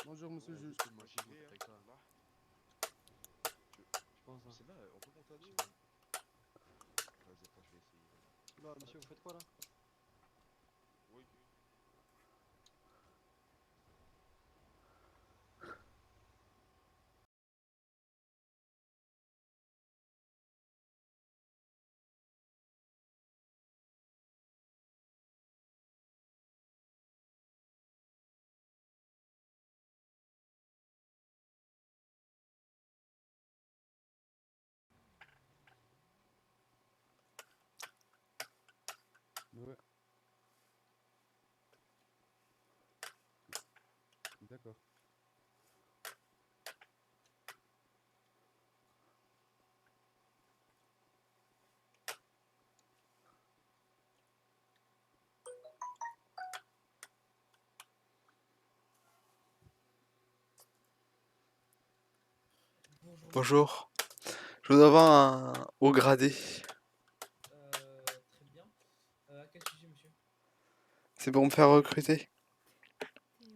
Bonjour monsieur le juge. Moi j'y vais avec ça là. Je pense c'est là, on peut monter à deux. Vas-y, attends, je vais essayer. Bah monsieur, vous faites quoi là? Oui. Ouais. D'accord. Bonjour, je voudrais avoir un haut gradé. Très bien. À quel sujet, monsieur? C'est pour me faire recruter.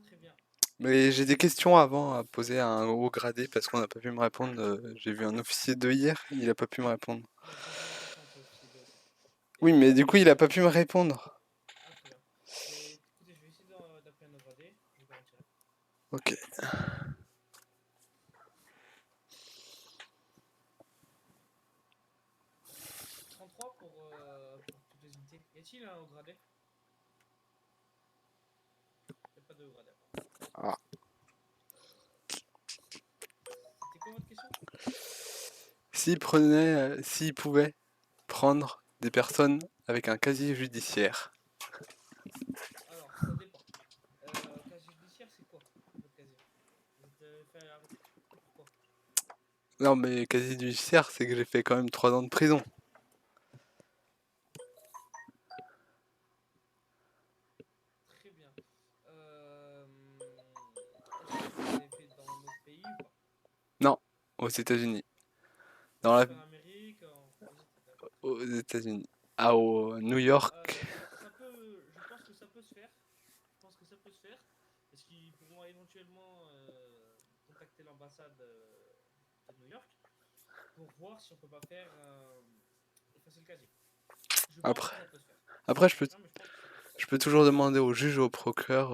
Très bien. Mais j'ai des questions avant à poser à un haut gradé parce qu'on n'a pas pu me répondre. J'ai vu un officier 2 hier, il a pas pu me répondre. Non, ça c'est ma question, c'est officier 2 aussi. Oui, mais du coup, il a pas pu me répondre. Ah, très bien. Mais écoutez, je vais essayer d'appeler un gradé, je vous garantirai. Ok. 33 pour toutes les unités. Y a-t-il un haut gradé? Il n'y a pas de haut gradé. Ah. C'était quoi votre question? S'il pouvait prendre des personnes avec un casier judiciaire. Alors, ça dépend. Casier judiciaire, c'est quoi votre casier? Vous êtes fait arrêter? Pourquoi? Non, mais casier judiciaire, c'est que j'ai fait quand même 3 ans de prison. Très bien. Est-ce que vous l'avez fait dans notre pays ou pas? Non, aux États-Unis. Vous Dans l'avez la... fait en Amérique, d'accord. Aux États-Unis. Ah, au New York. Je pense que ça peut se faire. Je pense que ça peut se faire. Parce qu'ils pourront éventuellement contacter l'ambassade de New York pour voir si on peut pas faire effacer le casier. Je pense Après, que ça peut se faire. après C'est pas sûr, mais je pense que ça peut se faire. je peux toujours demander au juge ou au procureur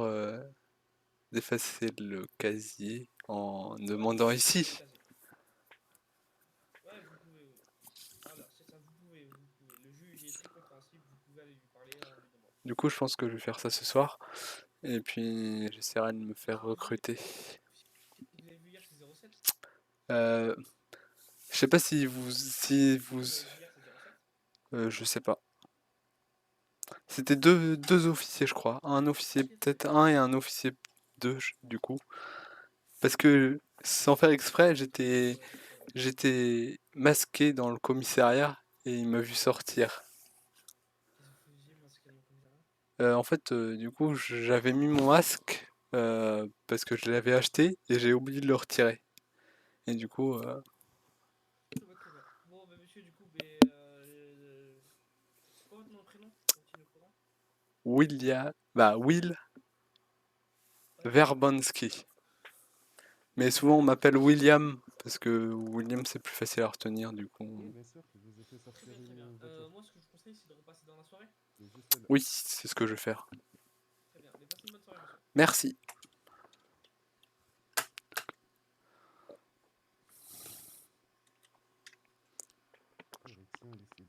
d'effacer le casier en Ouais, vous demandant pouvez effacer le ici. casier. Ouais, vous pouvez, oui. Voilà, c'est ça, vous pouvez, vous pouvez. Le juge est très compréhensible, vous pouvez aller lui parler en lui demandant. Du coup, je pense que je vais faire ça ce soir. Et puis, j'essaierai de me faire recruter. Vous avez vu hier, c'est 07? Euh, je sais pas si vous, Vous avez vu hier, c'est 07? je sais pas. C'était deux officiers, je crois. Un officier, Ok, très peut-être bien. un et un officier 2, du coup. Parce que, sans faire exprès, Ouais, c'est très bien. j'étais masqué dans le commissariat et il m'a vu sortir. Qu'est-ce que vous faisiez, masqué dans le commissariat? En fait, du coup, j'avais mis mon masque parce que je l'avais acheté et j'ai oublié de le retirer. Et du coup, Très bien, très bien. Bon, bah, monsieur, du coup, c'est quoi votre nom et prénom? Pour me tenir au courant. Will Ouais. Verbonski. Mais souvent on m'appelle William parce que William c'est plus facile à retenir du coup. Oui, bien sûr, je vous ai fait Très sortir bien, très bien. une voiture. Moi, ce que je vous conseille, c'est de repasser dans la soirée. C'est juste là. Oui, c'est ce que je vais faire. Très bien. Mais passez une bonne soirée, monsieur. Merci. Correction décidée.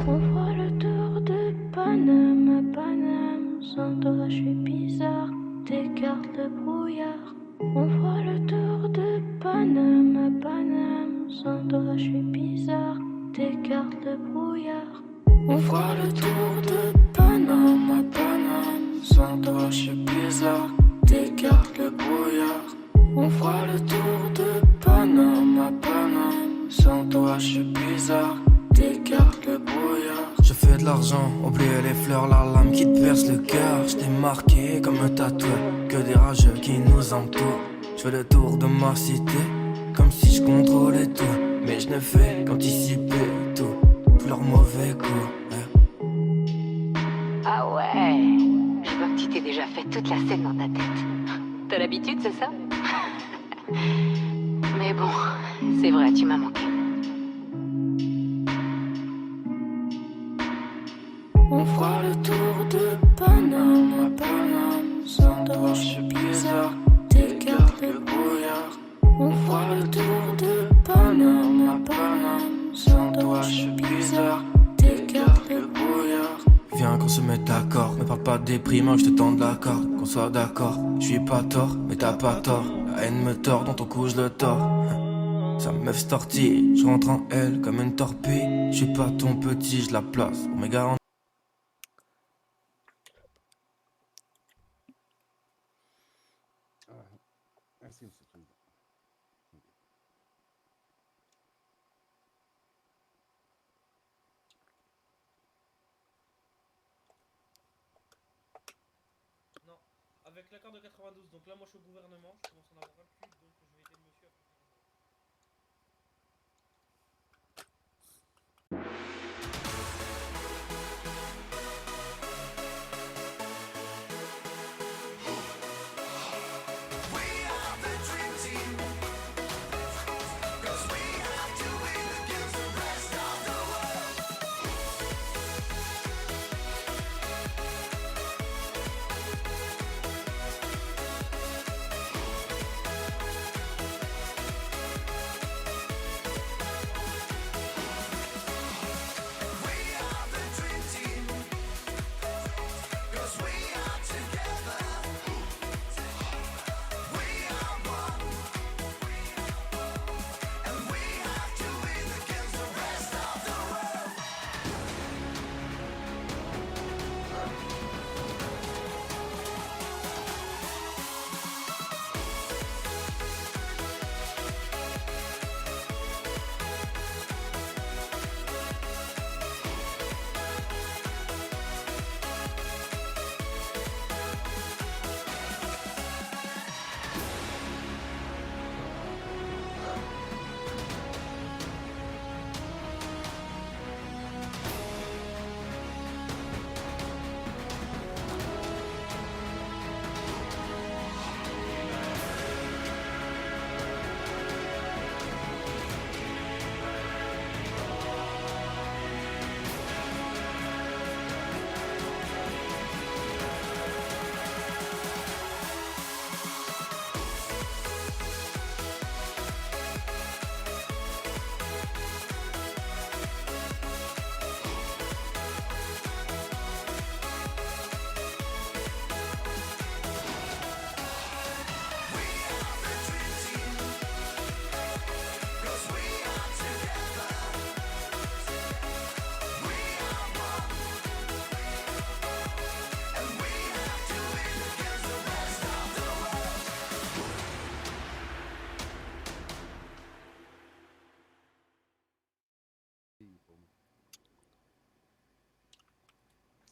On fera le tour de Paname, Paname. Sans toi, je suis bizarre. T'écartes le brouillard. On fera le tour de Paname, Paname. Sans toi, je suis bizarre. T'écartes le brouillard. On fera le tour de Paname, Paname. Sans toi, je suis bizarre. T'écartes le brouillard. On fera le tour de Paname, Paname. Sans toi, je suis bizarre. T'écartes le brouillard. Je fais de l'argent, oublier les fleurs, la lame qui te perce le cœur. Je t'ai marqué comme un tatoueur, que des rageux qui nous entourent. Je fais le tour de ma cité, comme si je contrôlais tout. Mais je ne fais qu'anticiper tout, tous leurs mauvais coups. Ah ouais, je vois que tu t'es déjà fait toute la scène dans ta tête. T'as l'habitude, c'est ça? Mais bon, c'est vrai, tu m'as manqué. On fera le tour de Paname, Paname. Sans toi, je suis bizarre. T'écartes le brouillard. On fera le tour de Paname, Paname. Sans toi, je suis bizarre. T'écartes le brouillard. Viens qu'on se mette d'accord, me parle pas des prix, moi je te tends de la corde. Qu'on soit d'accord, je suis pas tort, mais t'as pas tort. La haine me tord, dans ton cou je le tords. Sa meuf tortille, je rentre en elle comme une torpille. Je suis pas ton petit, je la place pour mes garanties. Ah, merci, monsieur le président. Non, avec l'accord de 92. Donc là, moi, je suis au gouvernement. Je commence à en avoir un le cul, donc je vais aider le monsieur à faire.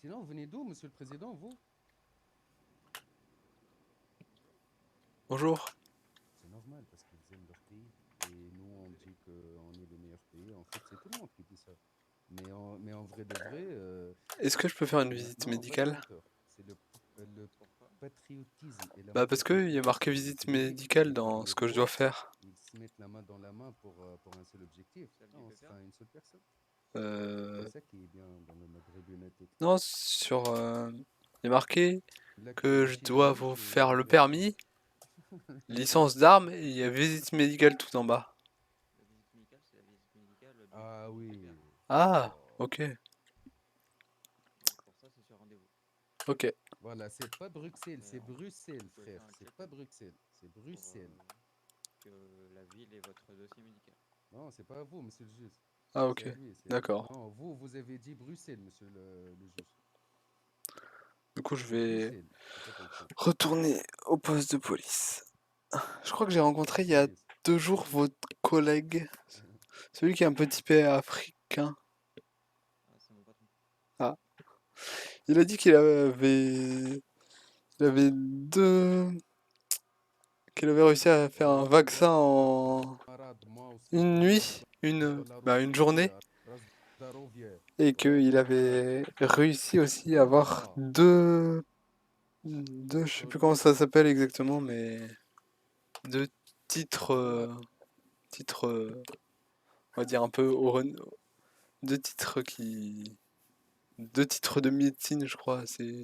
Sinon, vous venez d'où, monsieur le président, vous? Bonjour. C'est normal, parce qu'ils aiment leur pays. Et nous, on dit qu'on est le meilleur pays. En fait, c'est tout le monde qui dit ça. Mais en vrai de vrai, Est-ce que je peux faire une visite non, médicale? menteur. C'est le patriotisme et Bah parce qu'il y a l'amour marqué du visite pays médicale et dans les ce que je dois rois. faire. Ils se mettent la main dans la main pour un seul objectif. Non, c'est pas une seule personne. Euh, C'est ça qui est bien dans le Maghreb United. Non, sur... il y a marqué Là que que le je dois chinois, vous c'est faire le la permis, licence d'armes, et il y a visite médicale tout en bas. La visite médicale, c'est la visite médicale du Ah oui. PPA. Ah, Oh. ok, Donc pour ça, c'est sur rendez-vous. ok. Voilà, c'est pas Bruxelles, Mais c'est on- Bruxelles, vous pouvez faire frère. un C'est check-up pas Bruxelles, c'est pour Bruxelles. que la ville ait votre dossier médical. Non, c'est pas à vous, monsieur le juge. Ah, C'est ok, à lui. d'accord. Non, vous avez dit Bruxelles, monsieur le juge. Du coup, je C'est vais Bruxelles, c'est pas Bruxelles. retourner au poste de police. Je crois que j'ai rencontré il y a Police. 2 jours votre collègue, celui qui est un peu typé africain. Ah, c'est mon patron. Ah, il a dit qu'il avait deux... qu'il avait réussi à faire un vaccin en Camarade, moi aussi, une nuit, une journée, et qu'il avait réussi aussi à avoir je sais plus comment ça s'appelle exactement, mais deux titres, on va dire un peu, deux titres deux titres de médecine, je crois, c'est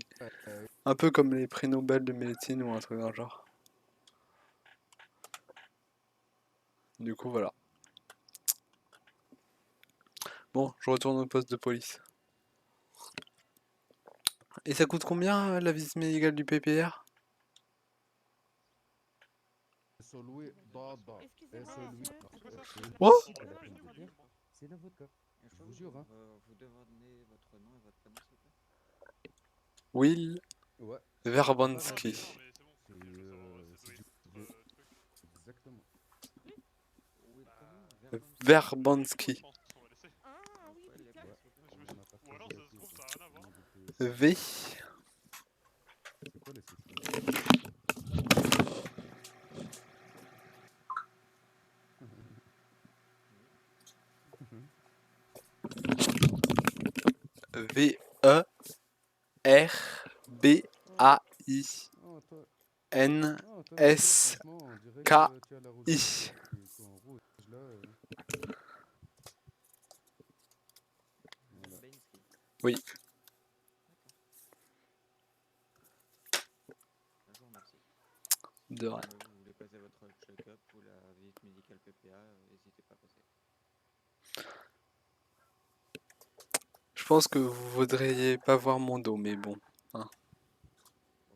un peu comme les prix Nobel de médecine ou un truc dans le genre. Du coup, voilà. Bon, je retourne au poste de police. Et ça coûte combien la visite médicale du PPR? Quoi? C'est la vodka. Et Je vous jure, hein. Vous demandez votre nom et votre prénom, s'il vous plaît. Will Ouais. Verbanski. C'est exactement. Will comment? Verbanski. Ah oui, Ouais, nickel. s'il vous plaît. Ou alors ça se trouve, ça n'a rien à voir. V. C'est quoi les chiffres? V E R B A I Oh, toi, N oh, toi, S franchement, on dirait K que tu as la rouge I. qui est en rouge là. Voilà. Bensky. Oui. Je vous remercie. De rien. Si jamais vous voulez passer votre check-up ou la visite médicale PPA, n'hésitez pas à passer. Je pense que vous voudriez pas voir mon dos, mais bon. Pourquoi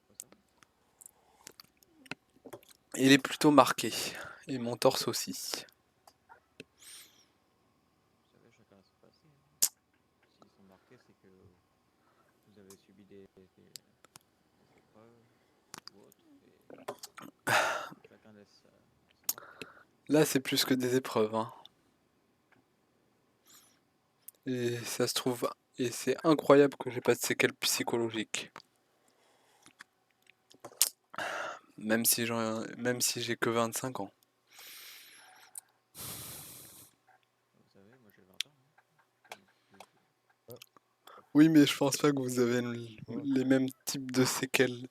ça? Il est plutôt marqué. Et mon torse aussi. Vous savez, chacun a son passé. Hein. S'ils sont marqués, c'est que vous avez subi des épreuves ou autres. Et chacun laisse sa marque. Là, c'est plus que des épreuves, hein. Et ça se trouve, et c'est incroyable que j'ai pas de séquelles psychologiques. Même si j'ai que 25 ans. Vous savez, moi j'ai 20 ans. Hein. Oui, mais je pense pas que vous avez les mêmes types de séquelles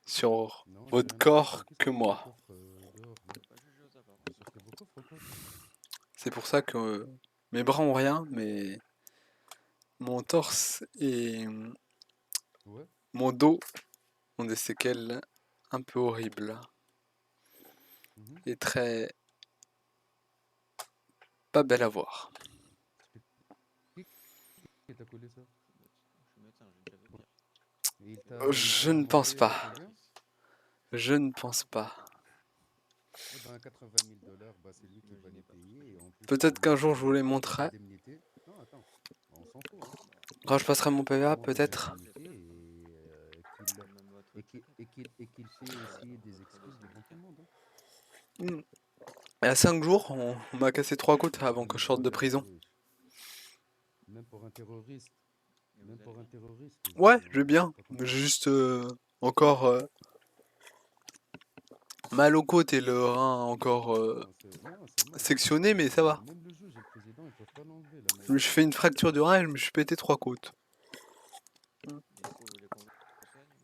sur Non, j'ai votre rien corps dit. que Qu'est-ce moi. vos coffres, dehors, là? Pas juger aux apparts. Sortez vos coffres ou quoi? C'est pour ça que mes bras ont rien, mais mon torse et Ouais. mon dos ont des séquelles un peu horribles Mhm. et très pas belles à voir. Qui t'a collé ça? Je suis médecin, j'ai déjà vu pire. Et il Je ne t'a pense demandé pas. combien? Je ne pense pas. Eh ben, 80 000 $, bah, c'est lui qui va les payer. Et en plus, Peut-être qu'un jour je vous les les montrerai. indemnités. Non, attends, on s'en fout. Hein. Quand je passerai mon PVA, Demande les peut-être. indemnités et qu'il fait aussi des excuses devant tout le monde. Hein. Il y a 5 jours, on m'a cassé 3 côtes avant que je sorte de prison. Même pour un terroriste, Et vous Même allez pour un bien? terroriste, Ouais, ils je vais ont bien. pas J'ai confiance. juste encore mal aux côtes et le rein encore Non, c'est mal. sectionné, mais ça va. Même le juge et le président, ils peuvent pas l'enlever, la Je me maladie. suis fait une fracture du rein et je me suis pété 3 côtes. Et il faut vous voulez qu'on vous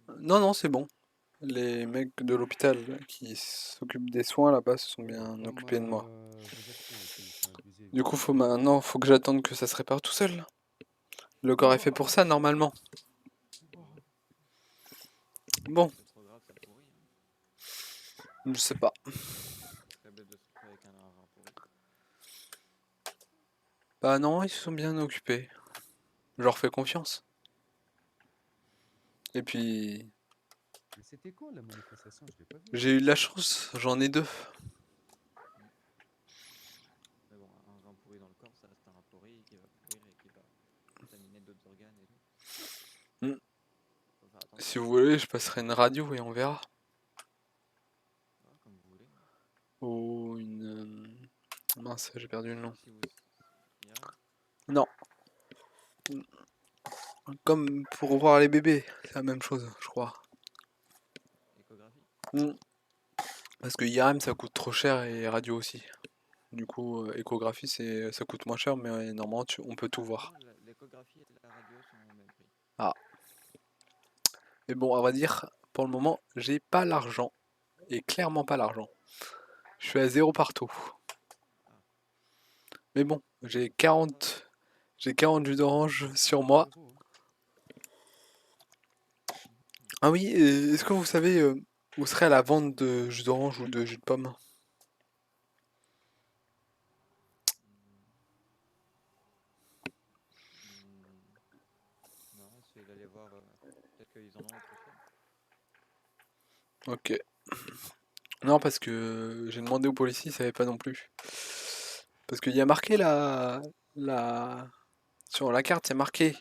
soigne Non, non, c'est bon. Les mecs de l'hôpital qui s'occupent des soins là-bas se sont Ouais, bien comme occupés de moi. vos actions aussi, ils sont abusés. Du Vous coup, avez vu les... faut que j'attende que ça se répare tout seul. Le corps est fait pour ça, normalement. Bon, C'est trop grave, c'est pourri. Hein. je sais pas. Ça serait bête de se retrouver avec un rein pourri. Bah non, ils se sont bien occupés. Je leur fais confiance. Et puis, Mais c'était quand la manifestation? Je l'ai pas vu. j'ai eu de la chance, j'en ai 2. Mais bon, un rein pourri dans le corps, ça reste un rein pourri qui va pourrir et qui va contaminer d'autres organes et tout. Mm. Faut faire attention. Si vous voulez, je passerai une radio et on verra. Ouais, comme vous voulez. Ou une... Mince, j'ai perdu le nom. Si vous... IRM, Non. Comme pour voir les bébés, c'est la même chose, je crois. échographie. Mm. Parce que IRM ça coûte trop cher et radio aussi. Du coup, échographie ça coûte moins cher, mais normalement on peut tout voir. Non, l'échographie et la radio sont au même prix. Ah. Mais bon, à vrai dire, pour le moment, j'ai pas l'argent. Et clairement pas l'argent. Je suis à 0 partout. Mais bon, j'ai 40 jus d'orange sur moi. 0, hein. Ah oui, est-ce que vous savez où serait la vente de jus d'orange ou de jus de pomme? Non, essayez d'aller voir. Peut-être qu'ils en ont au préfet. Ok. Non, parce que j'ai demandé aux policiers, ils savaient pas non plus. Parce qu'il y a marqué sur la carte, il y a marqué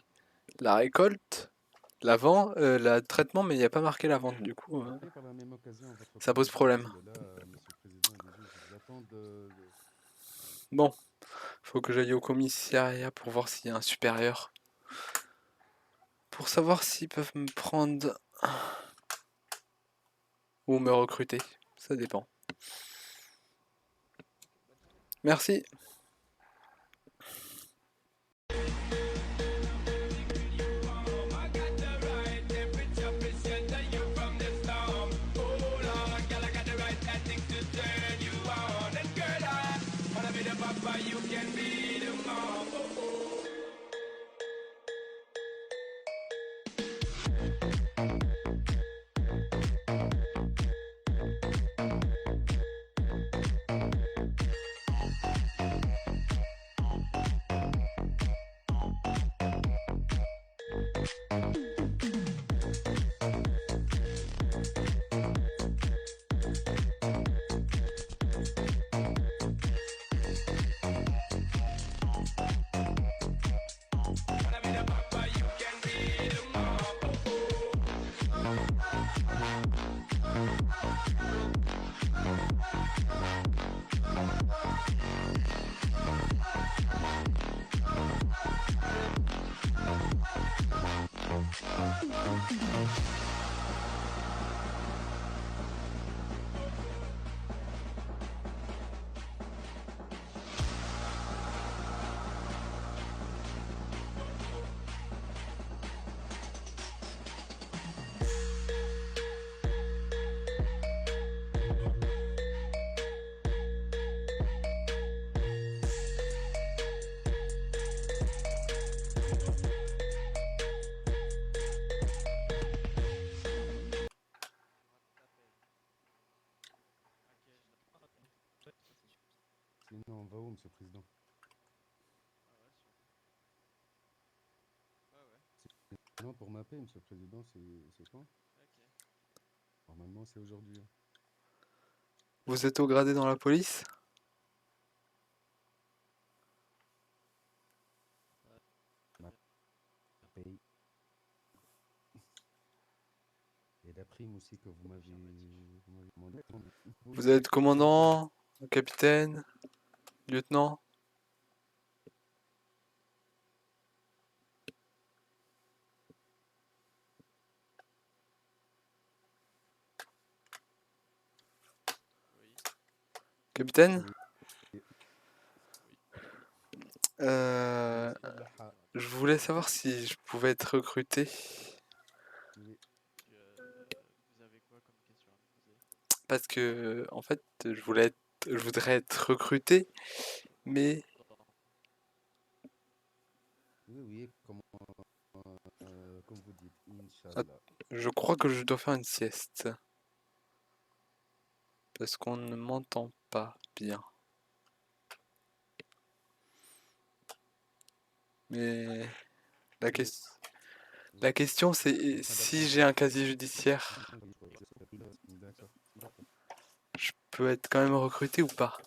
la récolte, la traitement, mais il n'y a pas marqué la vente. Du coup, Rappelez par la même occasion votre ça pose commissaire. problème. Oh là là, monsieur le président et les juges, ils attendent Bon, faut que j'aille au commissariat pour voir s'il y a un supérieur. Pour savoir s'ils peuvent me prendre ou me recruter. Ça dépend. Merci. Sinon, on va où, monsieur le président? Sinon, pour ma paix, monsieur le président, c'est quand? Normalement, c'est aujourd'hui, hein. Vous êtes au gradé dans la police? Ma paye. Et la prime aussi que vous m'avez demandé. Vous êtes commandant, capitaine, lieutenant? Capitaine, Et euh, Monsieur Abdelha, je voulais savoir si je pouvais être recruté oui, Vous avez quoi comme question à me poser? parce que en fait je voudrais être recruté, mais Dans- oui, oui, comme vous dites, att- Inch'Allah. je crois que je dois faire une sieste parce qu'on ne m'entend pas bien. Mais la, Oui, ques- oui. la question c'est Ça si dépend j'ai un de casier judiciaire, D'accord, d'accord. je peux être quand même recruté ou pas?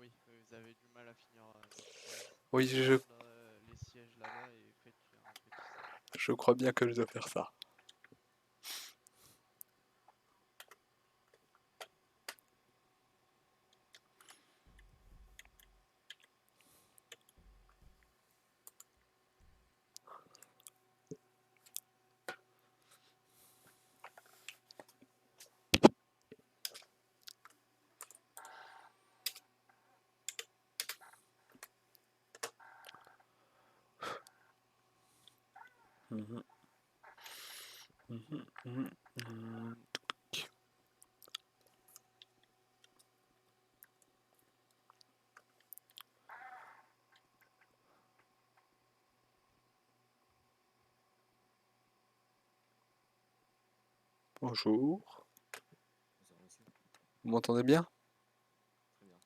Oui, vous avez du mal à finir votre phrase. Oui, Allez prendre les sièges là-bas et faites un petit saut. je crois bien que je dois faire ça. Mhm, mhm, mhm, mhm. Bonjour, Bonsoir monsieur. vous m'entendez bien? Très bien.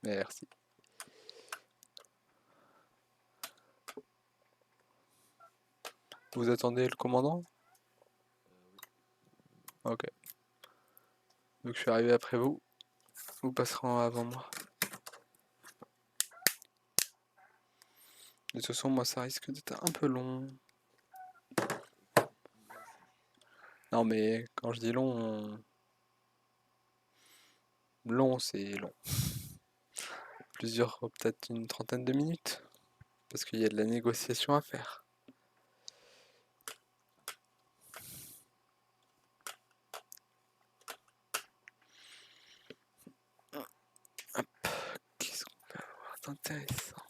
Merci. Vous attendez le commandant? Oui. Ok. Donc je suis arrivé après vous. Vous passerez avant moi. De toute façon, moi, ça risque d'être un peu long. Moi aussi. Non, mais quand je dis long, long, c'est long. Plusieurs, peut-être une trentaine de minutes. Parce qu'il y a de la négociation à faire. Hop, qu'est-ce qu'on peut avoir d'intéressant?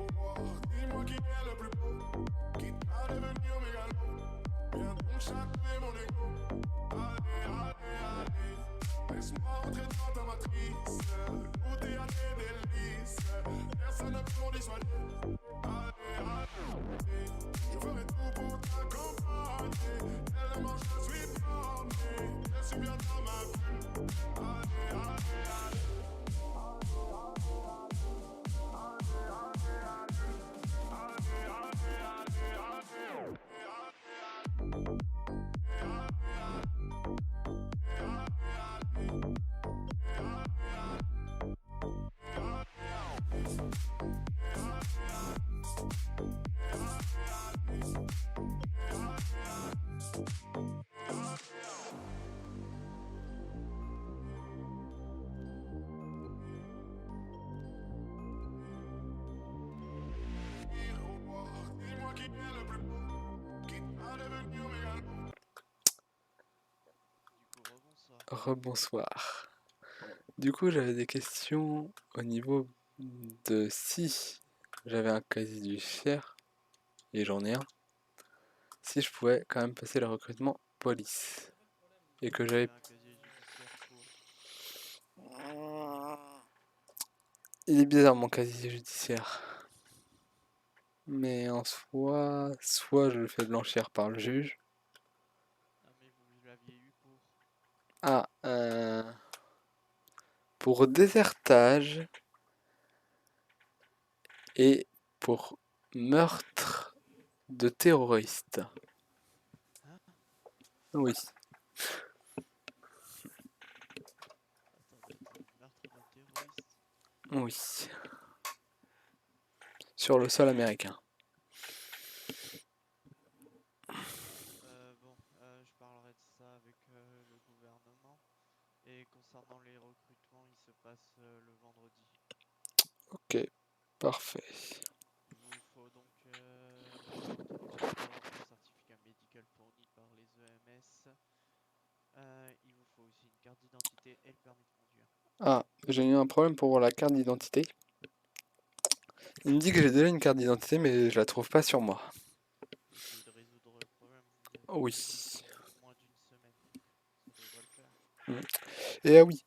Dis-moi qui est le plus beau, quitte à devenir mégalo. Viens donc chatouiller mon ego. Allez, allez, allez. Laisse-moi entrer dans ta matrice, goûter à tes délices. Personne ne peut m'en dissuader. Allez, allez. Je ferai tout pour t'accompagner. Tellement je suis formé. Je suis bien dans ma bulle. Allez, allez, allez. Dis-moi qui est le plus beau, quitte à devenir mégalo. Du coup, rebonsoir. Rebonsoir. Du coup, j'avais des questions au niveau de si j'avais un casier judiciaire, et j'en ai un, si je pouvais quand même passer le recrutement police. Et que Vous j'avais... avez un casier judiciaire pour... Il est bizarre mon casier judiciaire. Mais en soi, soit je le fais blanchir par le juge. Ah mais vous l'aviez eu pour... Ah, pour désertage et pour meurtre de terroriste. Hein? Oui, Attendez, meurtre d'un terroriste? oui. Sur le sol américain. Et concernant les recrutements, ils se passent le vendredi. Ok, parfait. Il vous faut donc votre passeport, un certificat médical fourni par les EMS. Il vous faut aussi une carte d'identité et le permis de conduire. Ah, j'ai eu un problème pour la carte d'identité. Il me dit que j'ai déjà une carte d'identité, mais je la trouve pas sur moi. Essayez de résoudre le problème. Vous êtes Oui. disponible moins d'une semaine. Ça devrait le faire. Et ah oui,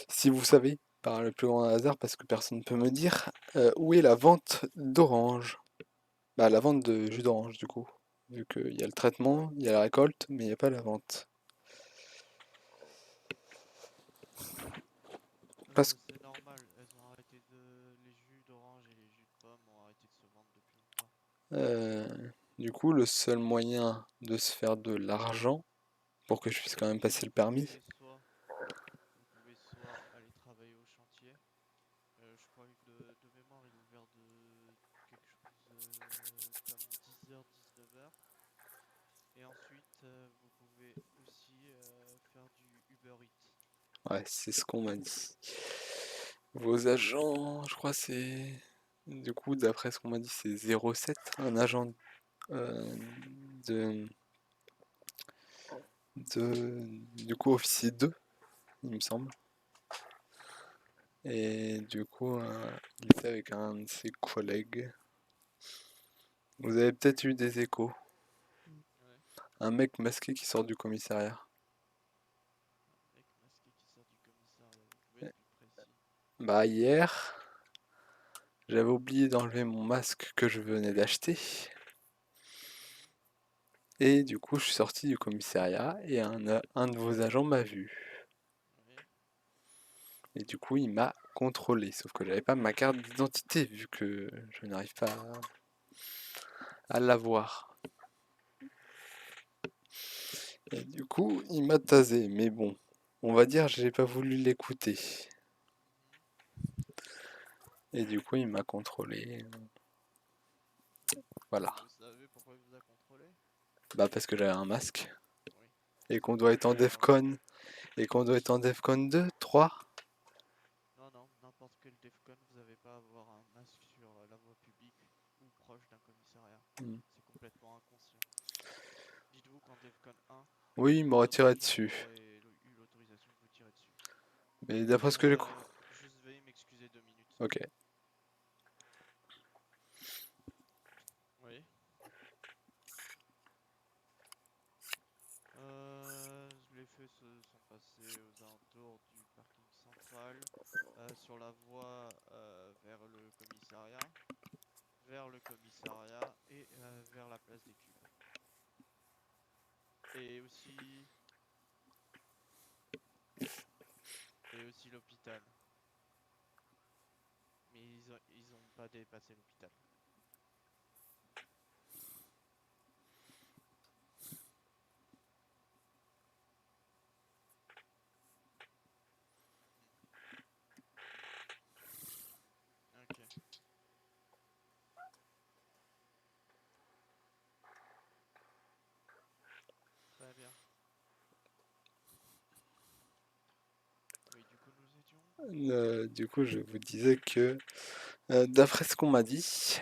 si vous savez, par le plus grand hasard, parce que personne ne peut me dire, où est la vente d'orange? Bah, la vente de jus d'orange, du coup. Vu qu'il y a le traitement, il y a la récolte, mais il n'y a pas la vente. Parce que C'est normal, elles ont arrêté les jus d'orange et les jus de pomme ont arrêté de se vendre depuis longtemps. du coup, le seul moyen de se faire de l'argent, pour que je puisse quand même passer le permis, Vous pouvez soit aller travailler au chantier. Je crois que de mémoire, il est ouvert de quelque chose comme 10h, 19h. Et ensuite, vous pouvez aussi faire du Uber Eats. ouais, c'est ce qu'on m'a dit. Vos agents, je crois c'est... Du coup, d'après ce qu'on m'a dit, c'est 07, un agent euh, de... Du coup, officier 2, il me semble. Et du coup, il était avec un de ses collègues. Vous avez peut-être eu des échos. Ouais. Un mec masqué qui sort du commissariat. Un mec masqué qui sort du commissariat. Vous pouvez être plus précis. Bah hier, j'avais oublié d'enlever mon masque que je venais d'acheter. Et du coup, je suis sorti du commissariat et un de vos agents m'a vu. Ouais. Et du coup, il m'a contrôlé. Sauf que j'avais pas ma carte d'identité vu que je n'arrive pas à l'avoir. Et du coup, il m'a tasé. Mais bon, on va dire j'ai pas voulu l'écouter. Et du coup, il m'a contrôlé. Voilà. Vous savez pourquoi il vous a contrôlé? Bah parce que j'avais un masque. Oui. Et qu'on doit être en Defcon. Et qu'on doit être en Defcon 2, 3. Non, non, n'importe quel Defcon, vous n'avez pas à avoir un masque sur la voie publique ou proche d'un commissariat. C'est complètement inconscient. Dites-vous qu'en Defcon 1, Oui, il m'aurait tiré agents dessus. auraient eu l'autorisation de vous tirer dessus. Mais d'après ce que j'ai compris. Juste veuillez m'excuser 2 minutes. Ok. Oui. Les faits se sont passés aux alentours du parking central, sur la voie vers le commissariat et vers la place des Cubes. Et aussi l'hôpital. Mais ils ont pas dépassé l'hôpital. Ok. Très bien. Oui, du coup, nous étions. Du coup, je vous disais que, d'après ce qu'on m'a dit,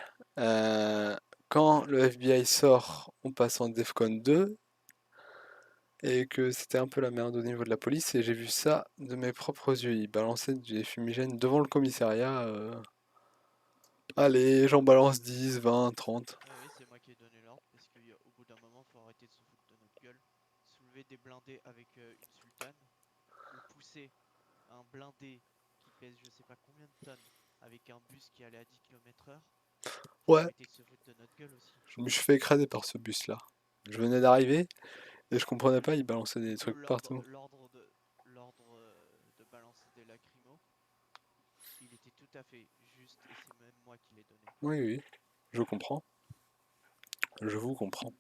quand le FBI sort, on passe en Defcon 2, et que c'était un peu la merde au niveau de la police, et j'ai vu ça de mes propres yeux. Ils balançaient des fumigènes devant le commissariat. Allez, j'en balance 10, 20, 30. Oui, c'est moi qui ai donné l'ordre, parce qu'au bout d'un moment, faut arrêter de se foutre de notre gueule. Soulever des blindés avec une sultane, ou pousser un blindé qui pèse je sais pas combien de tonnes avec un bus qui allait à 10 km/h. Faut Ouais, arrêter de se foutre de notre gueule aussi. je me suis fait écraser par ce bus-là. Je venais d'arriver, et je comprenais pas, ils balançaient des trucs partout. L'ordre de balancer des lacrymos, il était tout à fait juste et c'est même moi qui l'ai donné. Oui, oui, je comprends. Je vous comprends.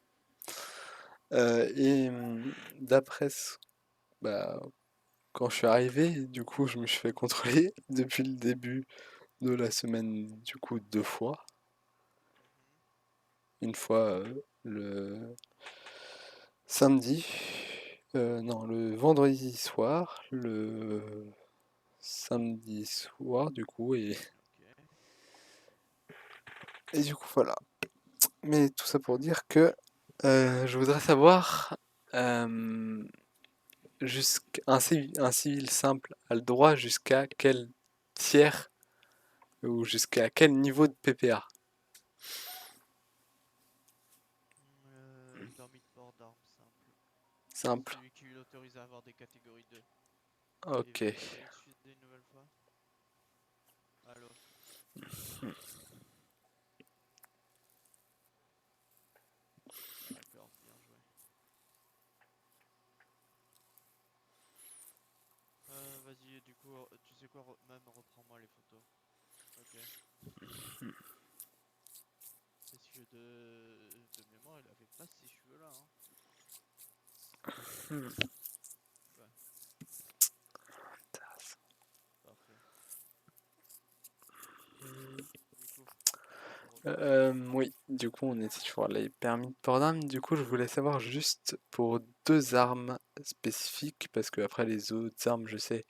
D'après bah, quand je suis arrivé, du coup, je me suis fait contrôler depuis le début de la semaine, du coup, 2 fois. Une fois le samedi Non, le vendredi soir, le samedi soir, du coup, et du coup, voilà. Mais tout ça pour dire que je voudrais savoir, un civil simple a le droit jusqu'à quel tiers ou jusqu'à quel niveau de PPA? Permis de port d'armes simple. Simple. Celui qui l'autorise à avoir des catégories 2. Ok. Et vous pouvez m'excuser une nouvelle fois? Allô? D'accord, bien joué. Vas-y, du coup, tu sais quoi, même reprends-moi les photos. Ok. Ses cheveux de mémoire, il avait pas ces cheveux-là, hein. Hmm. Ouais, parfait. Du coup, Oui, du coup, on était sur les permis de port d'armes. Du coup, je voulais savoir juste pour deux armes spécifiques, parce que après les autres armes, je sais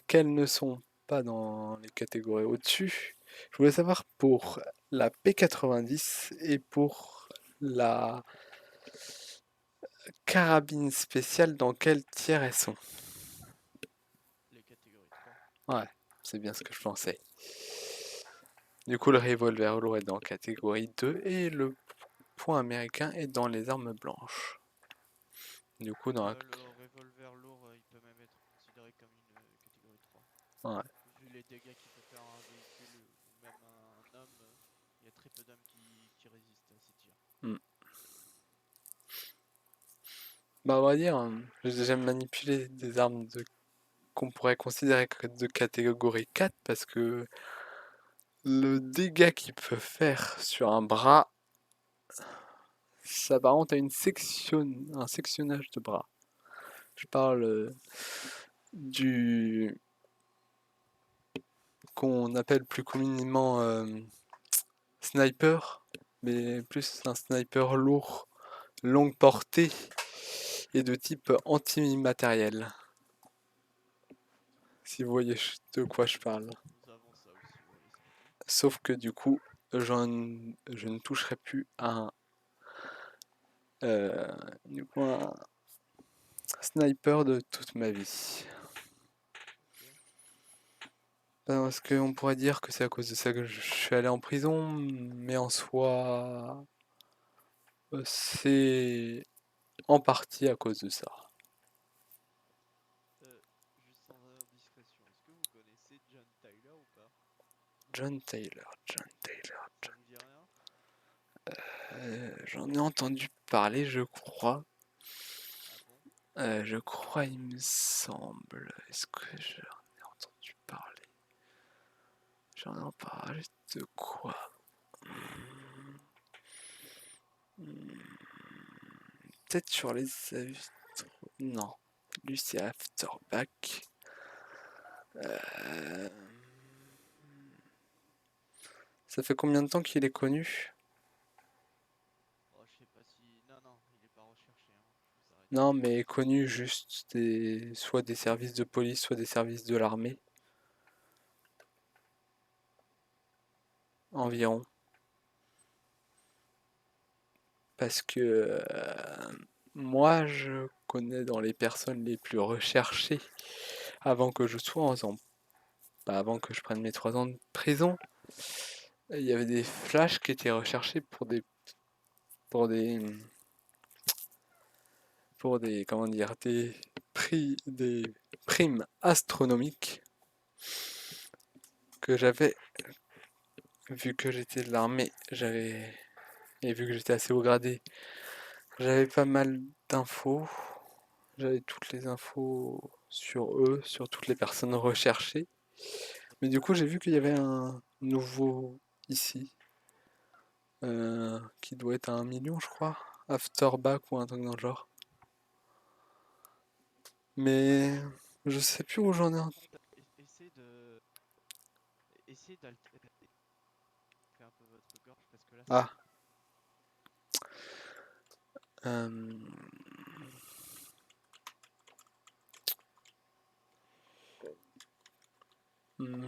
qu'elles ne sont pas dans les catégories au-dessus. Je voulais savoir pour la P90 et pour la carabine spéciale, dans quel tiers elles sont? les catégories 3. Ouais, c'est bien ce que je pensais. Du coup, le revolver lourd est dans catégorie 2 et le point américain est dans les armes blanches. Du coup, dans la... Le revolver lourd, il peut même être considéré comme une catégorie 3. Ouais. Vu les dégâts qu'il peut faire à un véhicule ou même à un homme, il y a très peu d'hommes qui résistent à ces tirs. Hmm. Bah, on va dire, j'ai déjà manipulé des armes qu'on pourrait considérer de catégorie 4 parce que le dégât qu'il peut faire sur un bras s'apparente à un sectionnage de bras. Je parle du qu'on appelle plus communément sniper, mais plus un sniper lourd, longue portée et de type antimatériel. Si vous voyez de quoi je parle. Nous avons ça aussi, ouais, les snipers. Sauf que du coup, je ne toucherai plus à un sniper de toute ma vie. Ok. Parce qu'on pourrait dire que c'est à cause de ça que je suis allé en prison, mais en soi, c'est en partie à cause de ça. Juste sans indiscrétion, est-ce que vous connaissez John Tyler ou pas? John Taylor. Ça vous dit rien? J'en ai entendu parler, je crois. Ah bon? Je crois, il me semble. Est-ce que j'en ai entendu parler? J'en ai parlé de quoi? Peut-être sur les avis. Non. Lui, c'est Afterback. Ça fait combien de temps qu'il est connu? Oh, je sais pas si... Non, il est pas recherché, hein. Je vous arrête. Non, mais connu juste soit des services de police, soit des services de l'armée. Environ. Parce que moi, je connais dans les personnes les plus recherchées avant que je sois avant que je prenne mes 3 ans de prison. Il y avait des flashs qui étaient recherchés pour des comment dire, des primes astronomiques que j'avais, vu que j'étais de l'armée, et vu que j'étais assez haut gradé, j'avais pas mal d'infos, j'avais toutes les infos sur eux, sur toutes les personnes recherchées, mais du coup j'ai vu qu'il y avait un nouveau ici, qui doit être à 1 million je crois, Afterback ou un truc dans le genre. Mais je sais plus où j'en ai un. Essayez d'altérer un peu votre gorge parce que là Ah.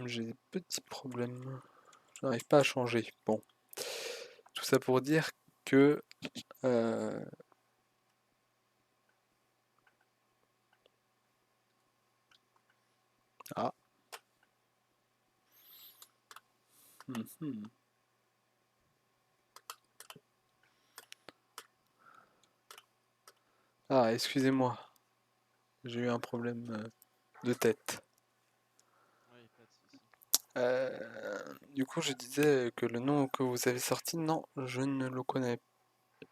J'ai des petits problèmes. Je n'arrive pas à changer. Bon. Tout ça pour dire que... Ah. Mhm. Ah, excusez-moi. J'ai eu un problème de tête. Oui, pas de soucis. Du coup, je disais que le nom que vous avez sorti, non, je ne le connais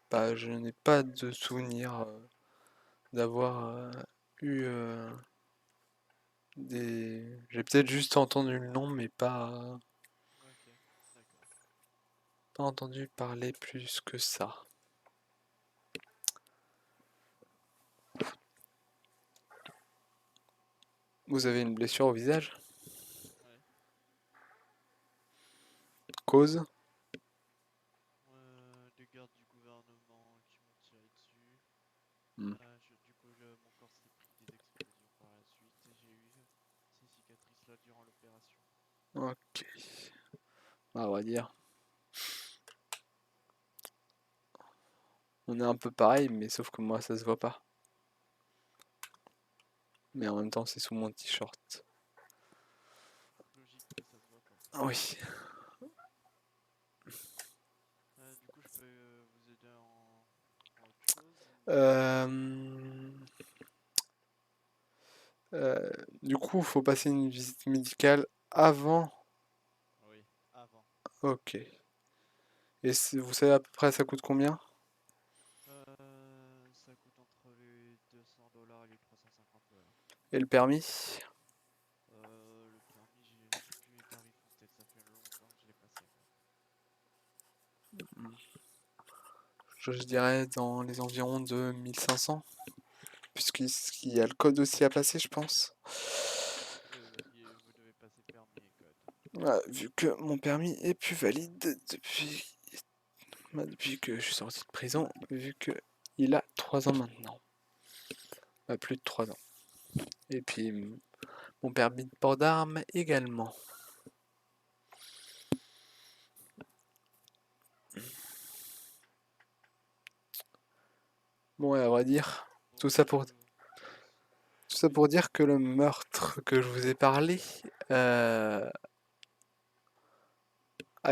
pas. Je n'ai pas de souvenir d'avoir eu des... J'ai peut-être juste entendu le nom, mais pas Ok, d'accord. entendu parler plus que ça. Vous avez une blessure au visage? Ouais. Cause? Des gardes du gouvernement qui m'ont tiré dessus. Hmm. Du coup, mon corps s'est pris des explosions par la suite et j'ai eu ces cicatrices-là durant l'opération. Ok. On va dire. On est un peu pareil, mais sauf que moi, ça se voit pas. Mais en même temps, c'est sous mon t-shirt. Logique que ça se voit pas. Oui. Du coup, je peux vous aider en autre chose Du coup, il faut passer une visite médicale avant. Oui, avant. Ok. Et vous savez à peu près ça coûte combien? Ça coûte entre les $200 et les $350. Et le permis? Le permis, j'ai plus les tarifs en tête, ça fait longtemps que je l'ai passé. Je dirais dans les environs de 1500. Puisqu'il y a le code aussi à passer, je pense. Oui, vous devez passer permis et code. Ouais, vu que mon permis est plus valide depuis que je suis sorti de prison, vu que il a 3 ans maintenant. Bah, plus de 3 ans. Et puis mon permis de port d'armes également. Bon, à vrai dire, tout ça pour dire que le meurtre que je vous ai parlé a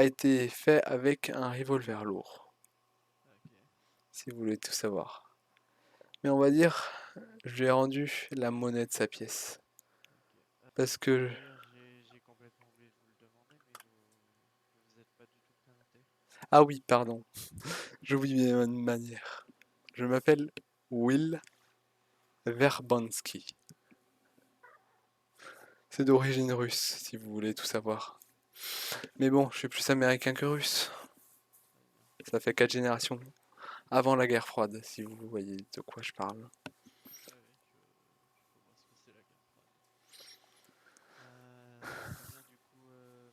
été fait avec un revolver lourd. Ok. Si vous voulez tout savoir. Mais on va dire, je lui ai rendu la monnaie de sa pièce. Ok. Parce que... D'ailleurs, j'ai complètement oublié de vous le demander, mais vous êtes pas du tout présenté. Ah oui, pardon. J'oublie mes manières. Je m'appelle Will Verbansky. C'est d'origine russe, si vous voulez tout savoir. Mais bon, je suis plus américain que russe. Très bien. Ça fait 4 générations avant la guerre froide, si vous voyez de quoi je parle. Oui, je peux voir ce que c'est la guerre froide. Très bien, du coup,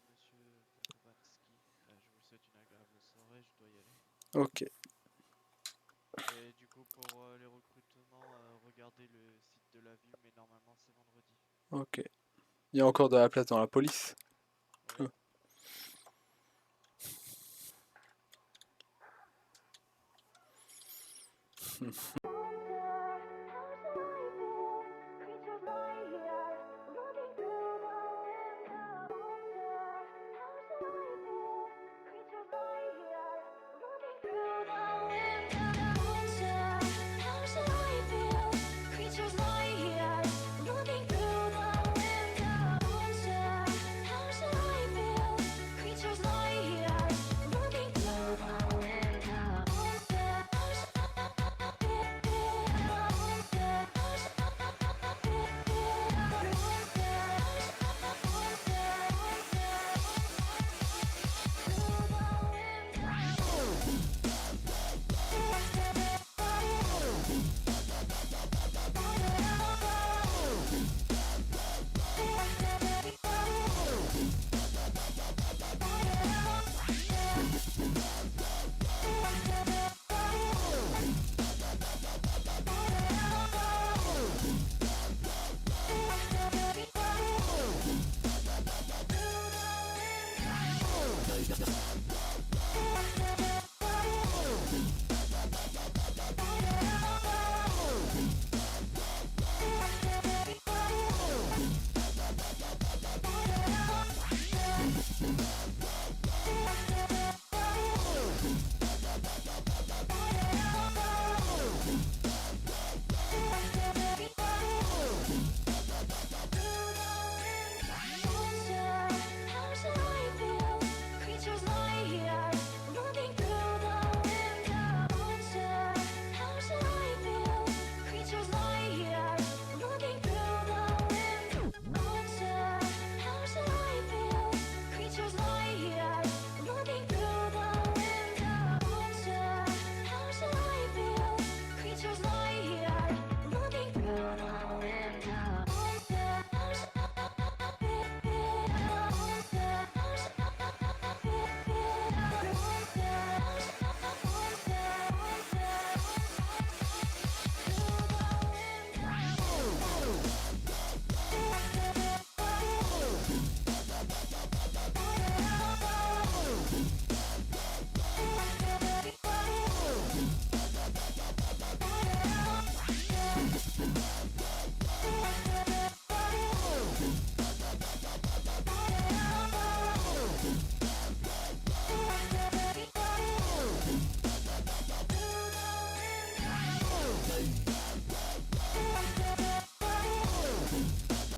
monsieur Verbansky, je vous souhaite une agréable soirée, je dois y aller. Ok. Et du coup, pour les recrutements, regardez le site de la vue, mais normalement c'est vendredi. Ok. Il y a encore de la place dans la police. Oui.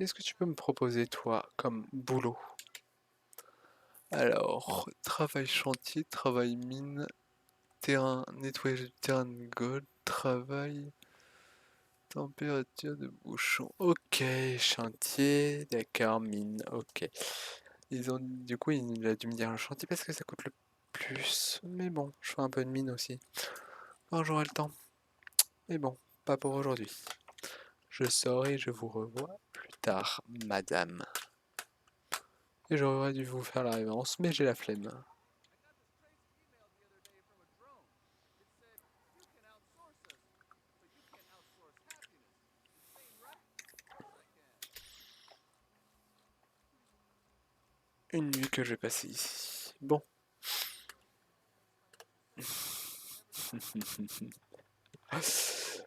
Qu'est-ce que tu peux me proposer, toi, comme boulot? Alors, travail chantier, travail mine, terrain, nettoyage du terrain de golf, travail, température de bouchon. Ok, chantier, d'accord, mine, ok. Du coup, il a dû me dire le chantier parce que ça coûte le plus. Mais bon, je fais un peu de mine aussi. Quand j'aurai le temps. Mais bon, pas pour aujourd'hui. Je sors et je vous revois plus tard, madame. Et j'aurais dû vous faire la révérence, mais j'ai la flemme. Une nuit que je vais passer ici. Bon.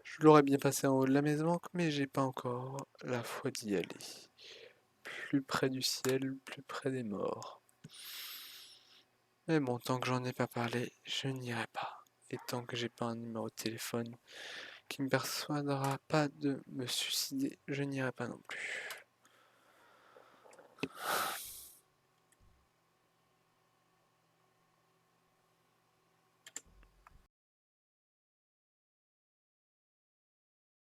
Je l'aurais bien passé en haut de la maison, mais j'ai pas encore la foi d'y aller. Plus près du ciel, plus près des morts. Mais bon, tant que j'en ai pas parlé, je n'irai pas. Et tant que j'ai pas un numéro de téléphone qui me persuadera pas de me suicider, je n'irai pas non plus.